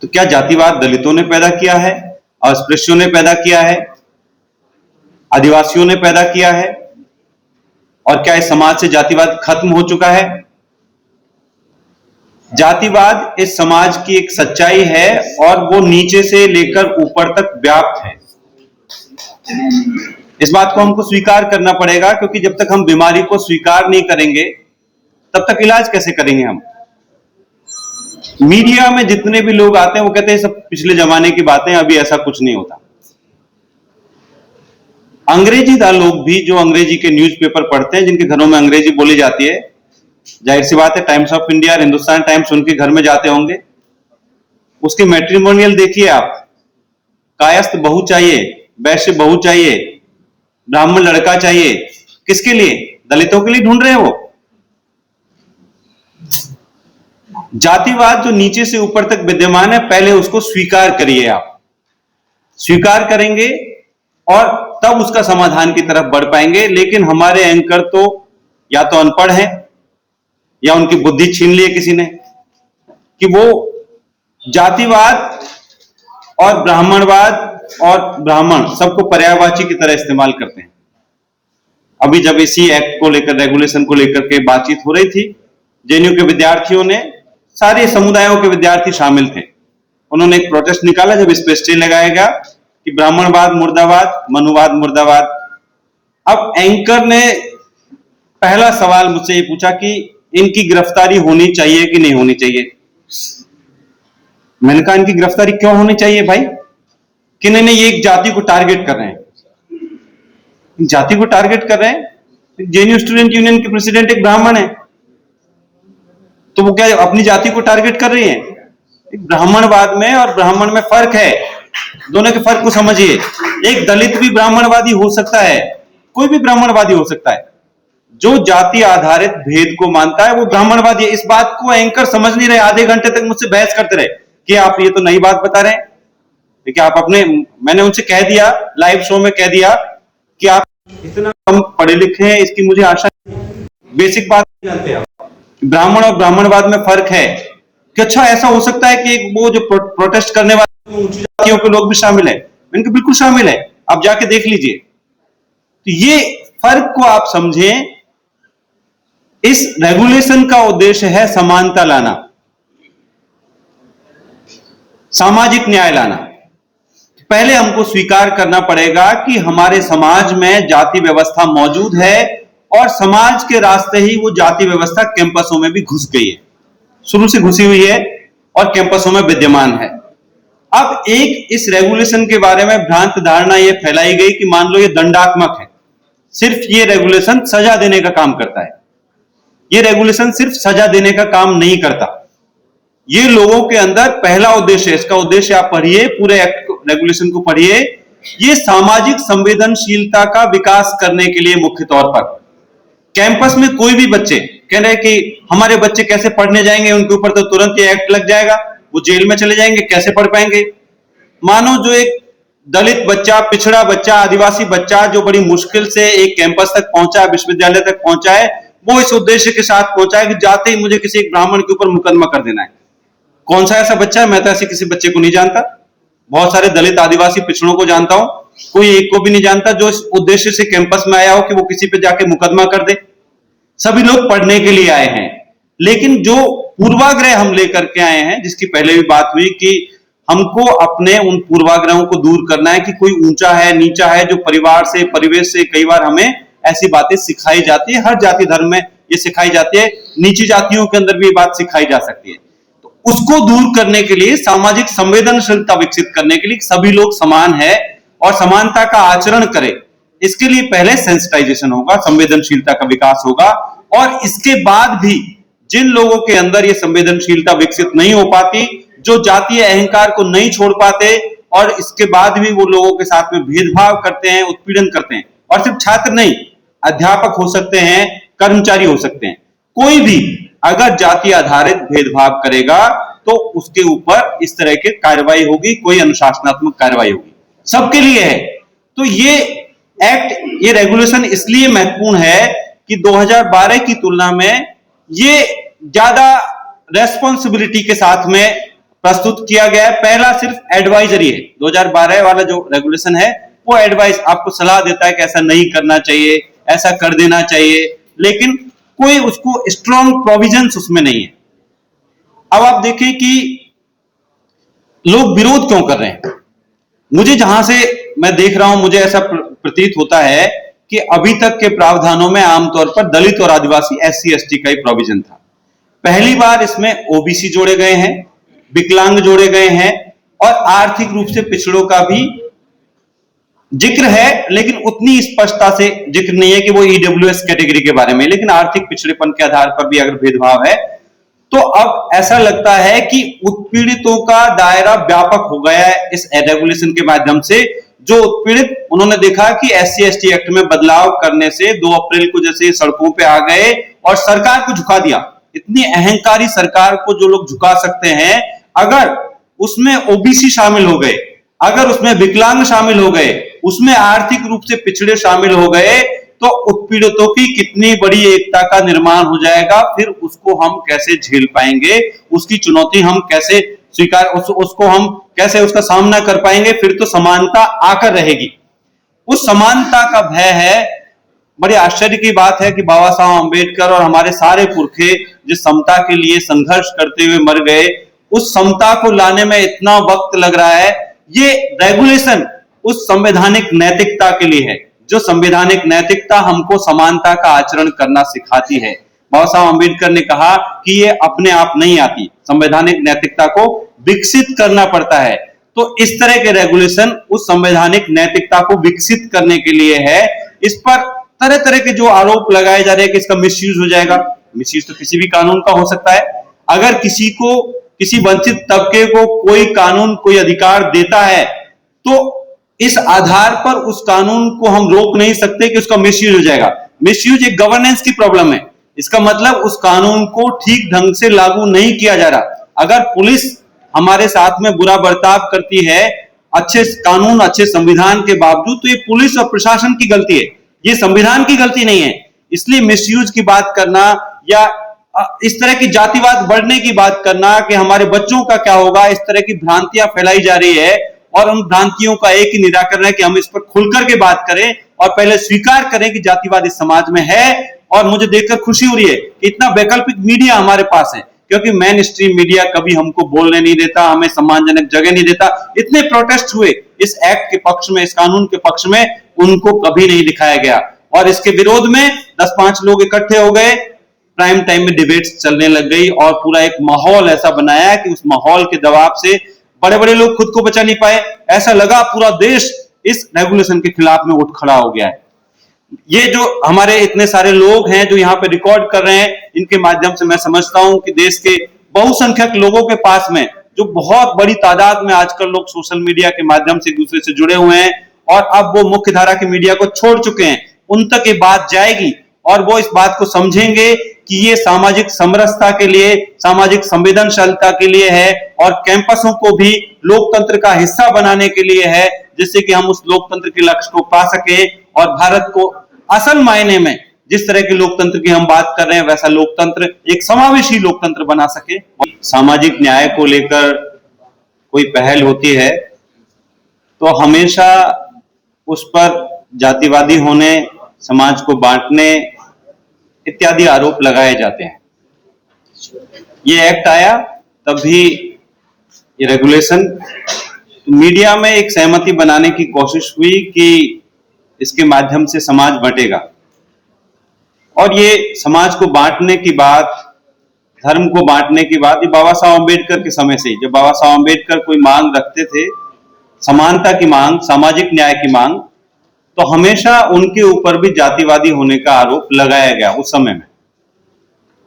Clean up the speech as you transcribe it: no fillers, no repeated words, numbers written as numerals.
तो क्या जातिवाद दलितों ने पैदा किया है, अस्पृश्यों ने पैदा किया है, आदिवासियों ने पैदा किया है? और क्या इस समाज से जातिवाद खत्म हो चुका है? जातिवाद इस समाज की एक सच्चाई है और वो नीचे से लेकर ऊपर तक व्याप्त है। इस बात को हमको स्वीकार करना पड़ेगा, क्योंकि जब तक हम बीमारी को स्वीकार नहीं करेंगे तब तक इलाज कैसे करेंगे हम? मीडिया में जितने भी लोग आते हैं वो कहते हैं सब पिछले जमाने की बातें, अभी ऐसा कुछ नहीं होता। अंग्रेजी लोग भी जो अंग्रेजी के न्यूज़पेपर पढ़ते हैं, जिनके घरों में अंग्रेजी बोली जाती है, जाहिर सी बात है टाइम्स ऑफ इंडिया और हिंदुस्तान टाइम्स उनके घर में जाते होंगे। उसके मैट्रिमोनियल देखिए आप, कायस्थ बहू चाहिए, वैश्य बहू चाहिए, ब्राह्मण लड़का चाहिए। किसके लिए? दलितों के लिए ढूंढ रहे हैं वो। जातिवाद जो नीचे से ऊपर तक विद्यमान है, पहले उसको स्वीकार करिए। आप स्वीकार करेंगे और तब उसका समाधान की तरफ बढ़ पाएंगे। लेकिन हमारे एंकर तो या तो अनपढ़ हैं या उनकी बुद्धि छीन ली है किसी ने, कि वो जातिवाद और ब्राह्मणवाद और ब्राह्मण सबको पर्यायवाची की तरह इस्तेमाल करते हैं। अभी जब इसी एक्ट को लेकर, रेगुलेशन को लेकर के बातचीत हो रही थी, जेएनयू के विद्यार्थियों ने, सारे समुदायों के विद्यार्थी शामिल थे, उन्होंने एक प्रोटेस्ट निकाला जब इस पे स्टे लगाया गया कि ब्राह्मणवाद मुर्दाबाद, मनुवाद मुर्दाबाद। अब एंकर ने पहला सवाल मुझसे ये पूछा कि इनकी गिरफ्तारी होनी चाहिए कि नहीं होनी चाहिए। मैंने कहा इनकी गिरफ्तारी क्यों होनी चाहिए भाई? कि नहीं ये एक जाति को टारगेट कर रहे हैं। जाति को टारगेट कर रहे हैं। जेएनयू स्टूडेंट यूनियन के प्रेसिडेंट एक ब्राह्मण है, तो वो क्या अपनी जाति को टारगेट कर रही है? ब्राह्मणवाद में और ब्राह्मण में फर्क है, दोनों के फर्क को समझिए। एक दलित भी ब्राह्मणवादी हो सकता है, कोई भी ब्राह्मणवादी हो सकता है। जो जाति आधारित भेद को मानता है वो ब्राह्मणवादी है। इस बात को एंकर समझ नहीं रहे। आधे घंटे तक मुझसे बहस करते रहे कि आप ये तो नई बात बता रहे हैं। देखिए आप मैंने उनसे कह दिया, लाइव शो में कह दिया कि आप इतना कम पढ़े लिखे हैं, इसकी मुझे आशा नहीं। बेसिक बात नहीं जानते आप, ब्राह्मण और ब्राह्मणवाद में फर्क है। कि अच्छा ऐसा हो सकता है कि वो जो प्रोटेस्ट करने वाले ऊंची जातियों के लोग भी शामिल है? इनके बिल्कुल शामिल है, आप जाके देख लीजिए। तो ये फर्क को आप समझें। इस रेगुलेशन का उद्देश्य है समानता लाना, सामाजिक न्याय लाना। पहले हमको स्वीकार करना पड़ेगा कि हमारे समाज में जाति व्यवस्था मौजूद है और समाज के रास्ते ही वो जाति व्यवस्था कैंपसों में भी घुस गई है, शुरू से घुसी हुई है और कैंपसों में विद्यमान है। अब एक इस रेगुलेशन के बारे में भ्रांत धारणा ये फैलाई गई कि मान लो ये दंडात्मक है, सिर्फ ये रेगुलेशन सजा देने का काम करता है। ये रेगुलेशन सिर्फ सजा देने का काम नहीं करता। ये लोगों के अंदर पहला उद्देश्य है, इसका उद्देश्य आप पढ़िए, पूरे एक्ट रेगुलेशन को पढ़िए, ये सामाजिक संवेदनशीलता का विकास करने के लिए मुख्य तौर पर कैंपस में कोई भी बच्चे कह रहे हैं कि हमारे बच्चे कैसे पढ़ने जाएंगे, उनके ऊपर तो तुरंत ये एक्ट लग जाएगा, वो जेल में चले जाएंगे, कैसे पढ़ पाएंगे। मानो जो एक दलित बच्चा, पिछड़ा बच्चा, आदिवासी बच्चा जो बड़ी मुश्किल से एक कैंपस तक पहुंचा, विश्वविद्यालय तक पहुंचा है, वो इस उद्देश्य के साथ पहुंचा है कि जाते ही मुझे किसी एक ब्राह्मण के ऊपर मुकदमा कर देना है। कौन सा ऐसा बच्चा है? मैं तो ऐसे किसी बच्चे को नहीं जानता। बहुत सारे दलित आदिवासी पिछड़ों को जानता हूं, कोई एक को भी नहीं जानता जो इस उद्देश्य से कैंपस में आया हो कि वो किसी पे जाके मुकदमा कर दे। सभी लोग पढ़ने के लिए आए हैं, लेकिन जो पूर्वाग्रह हम लेकर के आए हैं, जिसकी पहले भी बात हुई कि हमको अपने उन पूर्वाग्रहों को दूर करना है कि कोई ऊंचा है, नीचा है, जो परिवार से, परिवेश से कई बार हमें ऐसी बातें सिखाई जाती है। हर जाति धर्म में ये सिखाई जाती है, नीची जातियों के अंदर भी ये बात सिखाई जा सकती है। तो उसको दूर करने के लिए, सामाजिक संवेदनशीलता विकसित करने के लिए, सभी लोग समान है और समानता का आचरण करें, इसके लिए पहले सेंसिटाइजेशन होगा, संवेदनशीलता का विकास होगा। और इसके बाद भी जिन लोगों के अंदर ये संवेदनशीलता विकसित नहीं हो पाती, जो जातीय अहंकार को नहीं छोड़ पाते और इसके बाद भी वो लोगों के साथ में भेदभाव करते हैं, उत्पीड़न करते हैं, और सिर्फ छात्र नहीं, अध्यापक हो सकते हैं, कर्मचारी हो सकते हैं, कोई भी अगर जाति आधारित भेदभाव करेगा तो उसके ऊपर इस तरह की कार्रवाई होगी, कोई अनुशासनात्मक कार्रवाई होगी, सबके लिए है। तो ये एक्ट, ये रेगुलेशन इसलिए महत्वपूर्ण है कि 2012 की तुलना में ये ज्यादा रेस्पॉन्सिबिलिटी के साथ में प्रस्तुत किया गया है। पहला सिर्फ एडवाइजरी है, 2012 वाला जो रेगुलेशन है वो एडवाइस आपको सलाह देता है कि ऐसा नहीं करना चाहिए, ऐसा कर देना चाहिए, लेकिन कोई उसको स्ट्रॉन्ग प्रोविजंस उसमें नहीं है। अब आप देखिए कि लोग विरोध क्यों कर रहे हैं। मुझे जहां से मैं देख रहा हूं, मुझे ऐसा प्रतीत होता है कि अभी तक के प्रावधानों में आमतौर पर दलित और आदिवासी SC ST का ही प्रोविजन था। पहली बार इसमें OBC जोड़े गए हैं, विकलांग जोड़े गए हैं और आर्थिक रूप से पिछड़ों का भी जिक्र है, लेकिन उतनी स्पष्टता से जिक्र नहीं है कि वो EWS कैटेगरी के बारे में, लेकिन आर्थिक पिछड़ेपन के आधार पर भी अगर भेदभाव है तो अब ऐसा लगता है कि उत्पीड़ितों का दायरा व्यापक हो गया है इस रेगुलेशन के माध्यम से। जो उत्पीड़ित, उन्होंने देखा कि SC ST एक्ट में बदलाव करने से 2 अप्रैल को जैसे सड़कों पे आ गए और सरकार को झुका दिया। इतनी अहंकारी सरकार को जो लोग झुका सकते हैं, अगर उसमें OBC शामिल हो गए, अगर उसमें विकलांग शामिल हो गए, उसमें आर्थिक रूप से पिछड़े शामिल हो गए, तो उत्पीड़ितों की कितनी बड़ी एकता का निर्माण हो जाएगा। फिर उसको हम कैसे झेल पाएंगे, उसकी चुनौती हम कैसे स्वीकार, उसको हम कैसे उसका सामना कर पाएंगे। फिर तो समानता आकर रहेगी, उस समानता का भय है। बड़े आश्चर्य की बात है कि बाबा साहब अम्बेडकर और हमारे सारे पुरखे जिस समता के लिए संघर्ष करते हुए मर गए, उस समता को लाने में इतना वक्त लग रहा है। ये रेगुलेशन उस संवैधानिक नैतिकता के लिए है, जो संवैधानिक नैतिकता हमको समानता का आचरण करना सिखाती है। बाबा साहब अम्बेडकर ने कहा कि ये अपने आप नहीं आती, संवैधानिक नैतिकता को विकसित करना पड़ता है। तो इस तरह के रेगुलेशन उस संवैधानिक नैतिकता को विकसित करने के लिए है। इस पर तरह तरह के जो आरोप लगाए जा रहे हैं कि इसका मिसयूज हो जाएगा। मिसयूज तो किसी भी कानून का हो सकता है। अगर किसी को, किसी वंचित तबके को कोई कानून, कोई अधिकार देता है, तो इस आधार पर उस कानून को हम रोक नहीं सकते कि उसका मिसयूज हो जाएगा। मिसयूज एक गवर्नेंस की प्रॉब्लम है। इसका मतलब उस कानून को ठीक ढंग से लागू नहीं किया जा रहा। अगर पुलिस हमारे साथ में बुरा बर्ताव करती है अच्छे कानून, अच्छे संविधान के बावजूद, तो ये पुलिस और प्रशासन की गलती है, ये संविधान की गलती नहीं है। इसलिए मिसयूज की बात करना या इस तरह की जातिवाद बढ़ने की बात करना कि हमारे बच्चों का क्या होगा, इस तरह की भ्रांतियां फैलाई जा रही है। और उन भ्रांतियों का एक ही निराकरण है कि हम इस पर खुलकर के बात करें और पहले स्वीकार करें कि जातिवाद इस समाज में है। और मुझे देखकर खुशी हो रही है कि इतना वैकल्पिक मीडिया हमारे पास है, क्योंकि मेन स्ट्रीम मीडिया कभी हमको बोलने नहीं देता, हमें सम्मानजनक जगह नहीं देता। इतने प्रोटेस्ट हुए इस एक्ट के पक्ष में, इस कानून के पक्ष में, उनको कभी नहीं दिखाया गया। और इसके विरोध में 10-5 लोग इकट्ठे हो गए, प्राइम टाइम में डिबेट्स चलने लग गई और पूरा एक माहौल ऐसा बनाया कि उस माहौल के दबाव से बड़े बड़े लोग खुद को बचा नहीं पाए। ऐसा लगा पूरा देश इस रेगुलेशन के खिलाफ में उठ खड़ा हो गया है। ये जो हमारे इतने सारे लोग हैं जो यहाँ पे रिकॉर्ड कर रहे हैं, इनके माध्यम से मैं समझता हूं कि देश के बहुसंख्यक लोगों के पास में, जो बहुत बड़ी तादाद में आजकल लोग सोशल मीडिया के माध्यम से एक दूसरे से जुड़े हुए हैं और अब वो मुख्य धारा की मीडिया को छोड़ चुके हैं, उन तक ये बात जाएगी और वो इस बात को समझेंगे कि ये सामाजिक समरसता के लिए, सामाजिक संवेदनशीलता के लिए है और कैंपसों को भी लोकतंत्र का हिस्सा बनाने के लिए है, जिससे कि हम उस लोकतंत्र के लक्ष्य को पा सके और भारत को असल मायने में जिस तरह के लोकतंत्र की हम बात कर रहे हैं वैसा लोकतंत्र, एक समावेशी लोकतंत्र बना सके। सामाजिक न्याय को लेकर कोई पहल होती है तो हमेशा उस पर जातिवादी होने, समाज को बांटने इत्यादि आरोप लगाए जाते हैं। ये एक्ट आया तब भी ये रेगुलेशन, मीडिया में एक सहमति बनाने की कोशिश हुई कि इसके माध्यम से समाज बंटेगा। और ये समाज को बांटने की बात, धर्म को बांटने की बात, ये बाबा साहब अम्बेडकर के समय से ही, जब बाबा साहब अम्बेडकर कोई मांग रखते थे, समानता की मांग, सामाजिक न्याय की मांग, तो हमेशा उनके ऊपर भी जातिवादी होने का आरोप लगाया गया उस समय में।